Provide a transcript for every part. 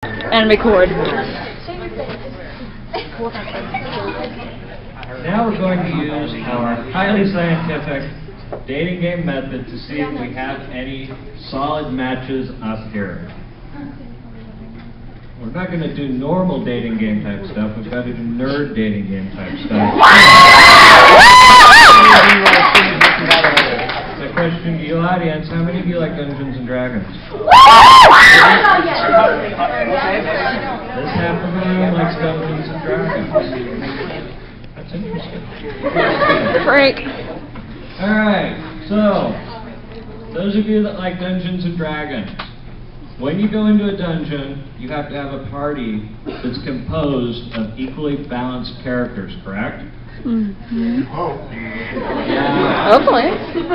And record. Now we're going to use our highly scientific dating game method to see if we have any solid matches up here. We're not going to do normal dating game type stuff, we've got to do nerd dating game type stuff. So question to you audience, how many of you like Dungeons and Dragons? This half of the room likes Dungeons and Dragons. That's interesting. Freak. Alright, so, those of you that like Dungeons and Dragons, when you go into a dungeon, you have to have a party that's composed of equally balanced characters, correct? Mm-hmm. Yeah. Hopefully.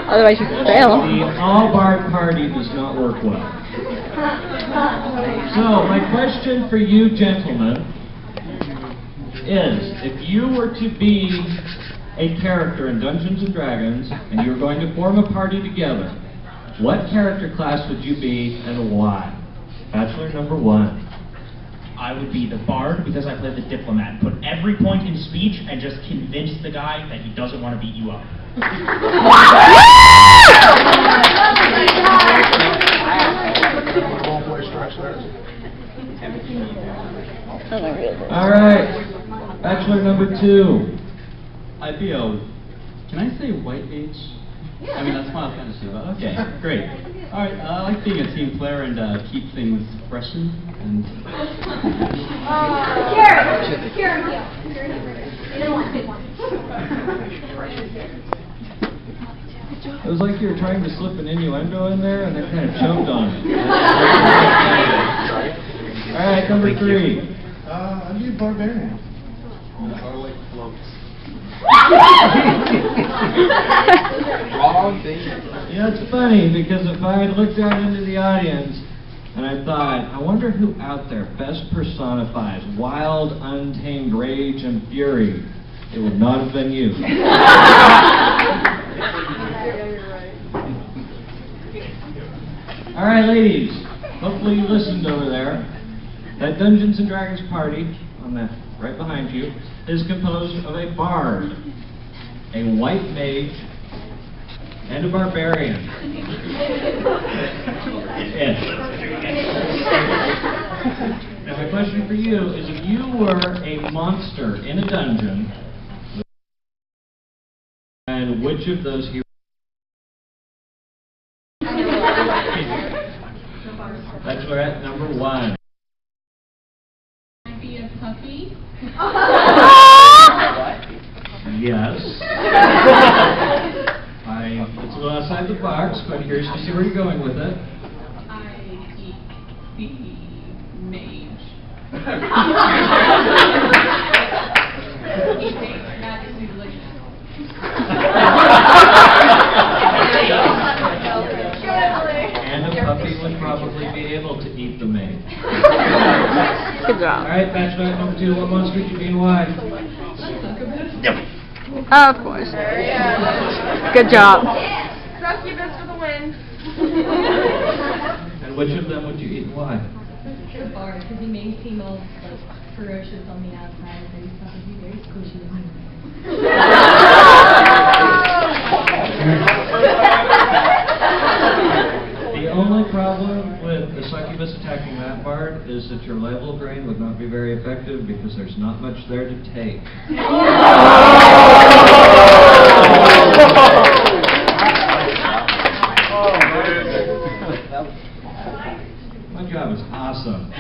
Otherwise you fail. The all-bar party does not work well. So, my question for you gentlemen is, if you were to be a character in Dungeons and Dragons, and you were going to form a party together, what character class would you be, and why? Bachelor number 1. I would be the bard because I play the diplomat. Put every point in speech and just convince the guy that he doesn't want to beat you up. Alright, Bachelor number 2. I'd be can I say white mage? I mean, that's my fantasy, but okay, great. Alright, I like being a team player and keep things fresh and... It was like you were trying to slip an innuendo in there and then kind of choked on it. Alright, number 3. I'd be a barbarian. I like floats. Wrong thing. You know, it's funny because if I had looked out into the audience and I thought, I wonder who out there best personifies wild, untamed rage and fury, it would not have been you. Alright, ladies, hopefully you listened over there. That Dungeons and Dragons party, on that right behind you, is composed of a bard, a white mage, and a barbarian. Yes. Now my question for you is, if you were a monster in a dungeon, and which of those heroes? Bachelorette number 1. Be a puppy? Yes. It's a little outside the box, but here's to see where you're going with it. I eat the mage. That is delicious. And a puppy would probably be able to eat the mage. Good job. Alright, Bachelorette number 2, what monster would you be and why? Of course. Good job. Succubus for the win. And which of them would you eat and why? The bard, because he may seem all like ferocious on the outside, but he's probably very squishy on the The only problem with the succubus attacking that bard is that your level grain would not be very effective because there's not much there to take. My job is awesome.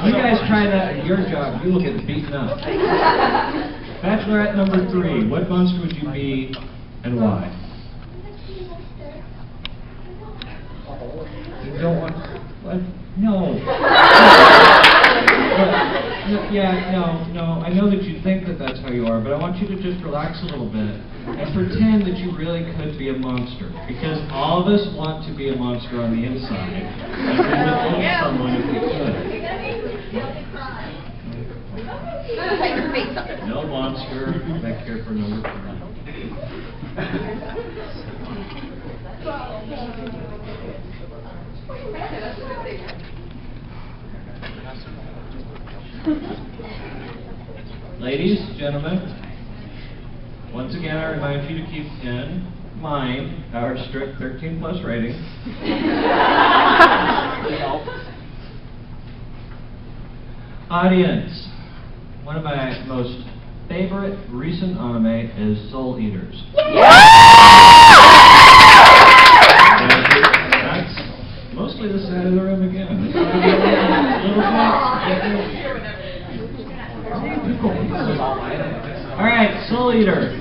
You guys try that at your job, you will get beaten up. Bachelorette number 3, what monster would you be and why? You don't want... What? No. No. I know that you think that that's how you are, but I want you to just relax a little bit and pretend that you really could be a monster. Because all of us want to be a monster on the inside. And we would love someone if we could. No monster back here for number 3. Ladies, gentlemen, once again I remind you to keep in mind our strict 13+ rating. Audience, one of my most favorite recent anime is Soul Eaters. That's mostly the side of the room again. Alright, Soul Eater.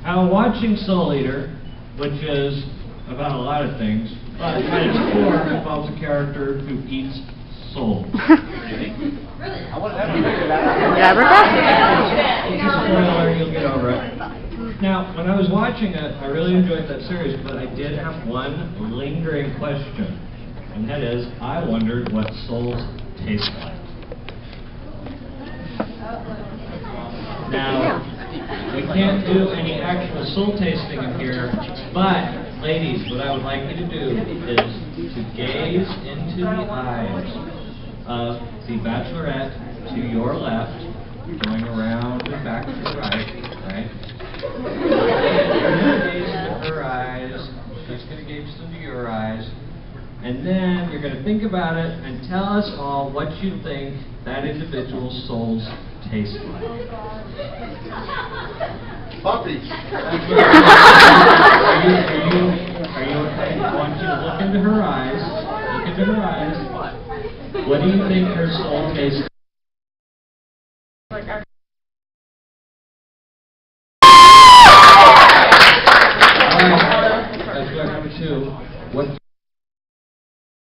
Now, watching Soul Eater, which is about a lot of things, but at its core involves a character who eats soul. Spoiler, you'll get over it. Now, when I was watching it, I really enjoyed that series, but I did have one lingering question, and that is, I wondered what souls taste like. Now, we can't do any actual soul tasting in here, but, ladies, what I would like you to do is to gaze into the eyes of the Bachelorette to your left, going around and back to the right, right? You're going to gaze into her eyes, she's going to gaze into your eyes, and then you're going to think about it and tell us all what you think that individual's souls taste like. Puppies. Are you okay? I want you to look into her eyes. Look into her eyes. What do you think her soul tastes like? Alright, that's number 2. What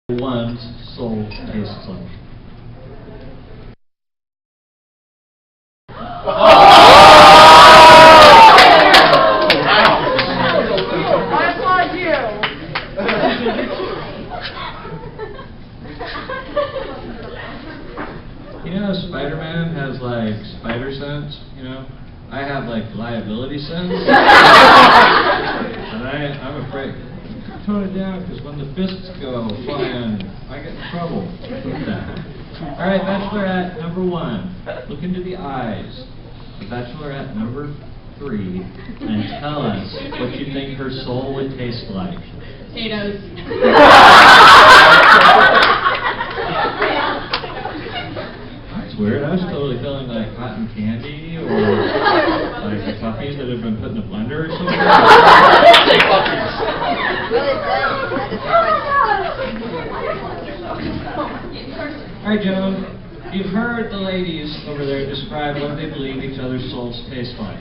do one's soul tastes like? You know, Spider-Man has like spider sense, you know? I have like liability sense. And I'm afraid. Tone it down, because when the fists go flying, I get in trouble with that. Alright, Bachelorette number 1. Look into the eyes of Bachelorette number 3 and tell us what you think her soul would taste like. Potatoes. That's weird. I was totally feeling like cotton candy or like the puppies that have been put in a blender or something. Alright, gentlemen, you've heard the ladies over there describe what they believe each other's souls taste like.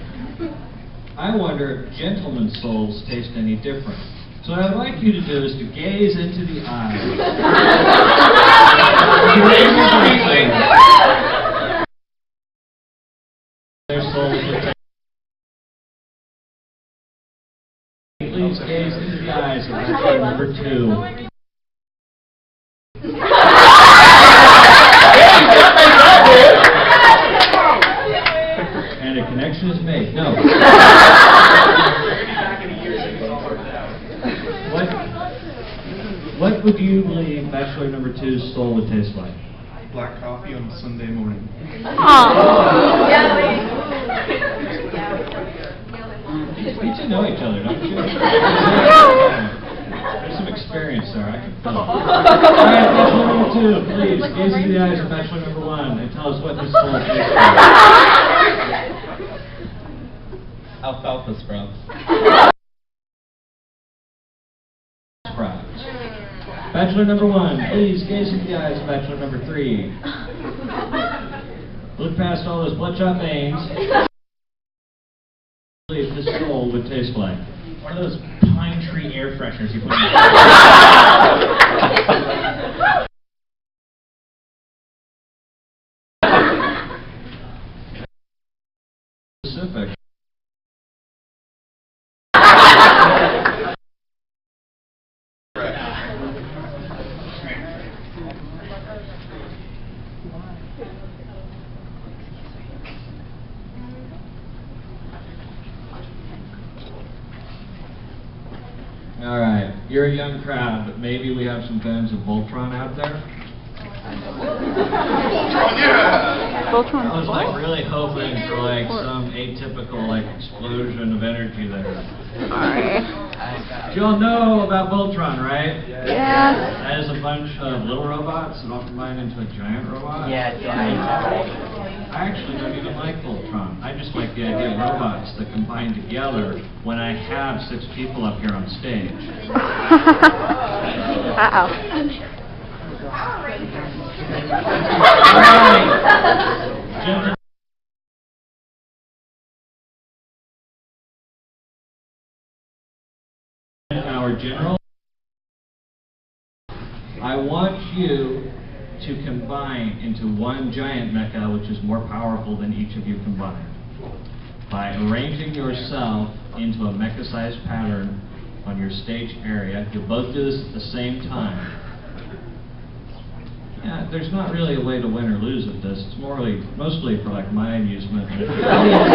I wonder if gentlemen's souls taste any different. So what I'd like you to do is to gaze into the eyes. Their souls would taste. Please gaze into the eyes of Bachelor number 2. And a connection is made. No. What would you believe Bachelor number 2's soul would taste like? Black coffee on a Sunday morning. You two know each other, don't you? There's some experience there, I can feel it. Alright, Bachelor number 2, please, gaze into the eyes of Bachelor number 1 and tell us what his soul tastes like. Alfalfa sprouts. Sprouts. Bachelor number 1, please gaze into the eyes of Bachelor number 3. Look past all those bloodshot veins. Believe his soul would taste like. One of those pine tree air fresheners you put in Specific. Alright, you're a young crowd, but maybe we have some fans of Voltron out there? Voltron. I was like really hoping for like some atypical like explosion of energy there. Alright. You all know about Voltron, right? Yeah. That is a bunch of little robots that all combine into a giant robot. Yeah, I actually don't even like Voltron. I just like the idea of robots that combine together when I have 6 people up here on stage. Uh-oh. Gentlemen, our general, I want you to combine into one giant mecha which is more powerful than each of you combined. By arranging yourself into a mecha-sized pattern on your stage area, you'll both do this at the same time. Yeah, there's not really a way to win or lose at this. It's mostly for like my amusement. And if the audience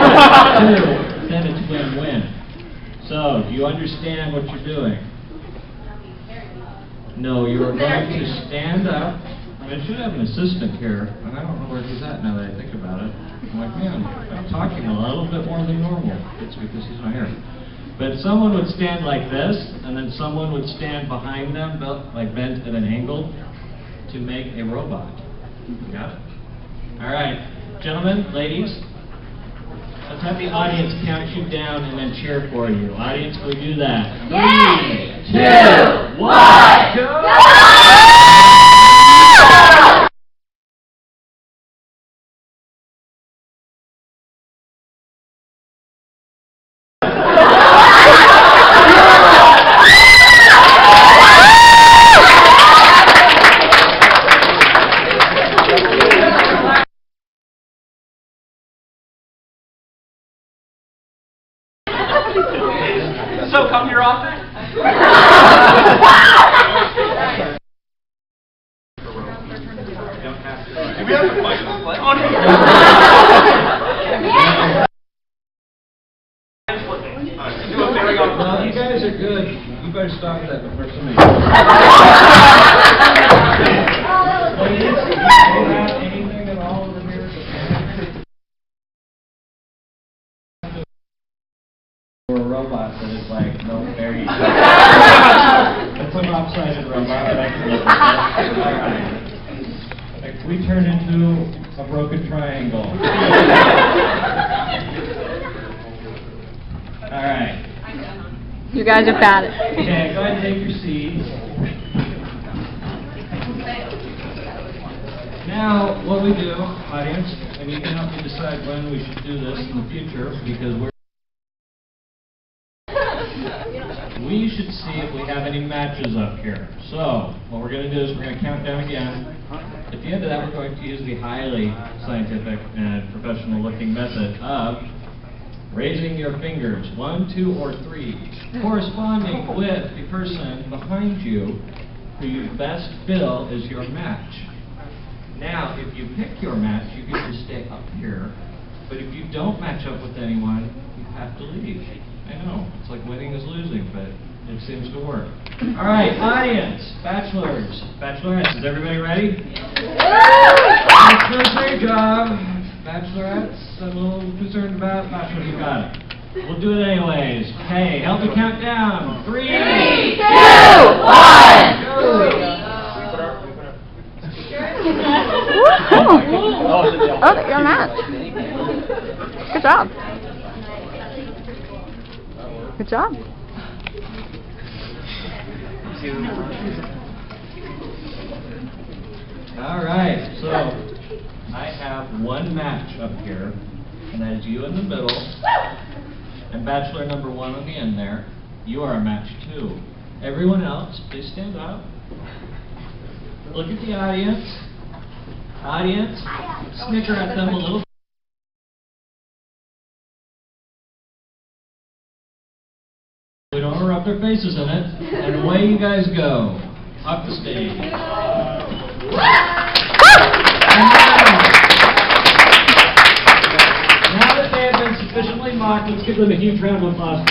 too, then it's win-win. So, do you understand what you're doing? No, you are going to stand up. I should have an assistant here, and I don't know where he's at now that I think about it. I'm like, man, I'm talking a little bit more than normal. It's because he's not here. But someone would stand like this, and then someone would stand behind them, like bent at an angle, to make a robot. Got it? All right, gentlemen, ladies, let's have the audience count you down and then cheer for you. Audience, will you do that? 3, 2, 1, go! So come here often? Do we have a mic? Well, you guys are good. You better stop that before somebody. Ladies, do you have anything at all over here? Or a robot that is like, no, there you go. That's an lopsided robot that I can live with. Alright. Like, we turn into a broken triangle. Alright. You guys are bad at it. Okay, go ahead and take your seats. Now, what we do, audience, and you can help me decide when we should do this in the future, because we should see if we have any matches up here. So, what we're going to do is we're going to count down again. At the end of that, we're going to use the highly scientific and professional looking method of raising your fingers, 1, 2, or 3, corresponding with the person behind you who you best feel is your match. Now, if you pick your match, you get to stay up here. But if you don't match up with anyone, you have to leave. I know, it's like winning is losing, but it seems to work. All right, audience, bachelors, bachelorettes, is everybody ready? Bachelors, great job. Bachelorettes, I'm a little concerned about. Bachelors, you got it. We'll do it anyways. Hey, help me count down. 3, 2, 1, go! Oh, you're not. Good job. Good job. All right, so I have one match up here, and that is you in the middle, and bachelor number 1 on the end there. You are a match 2. Everyone else, please stand up. Look at the audience. Audience, snicker at them a little. We don't want to rub their faces in it. And away you guys go. Up the stage. Now that they have been sufficiently mocked, let's give them a huge round of applause.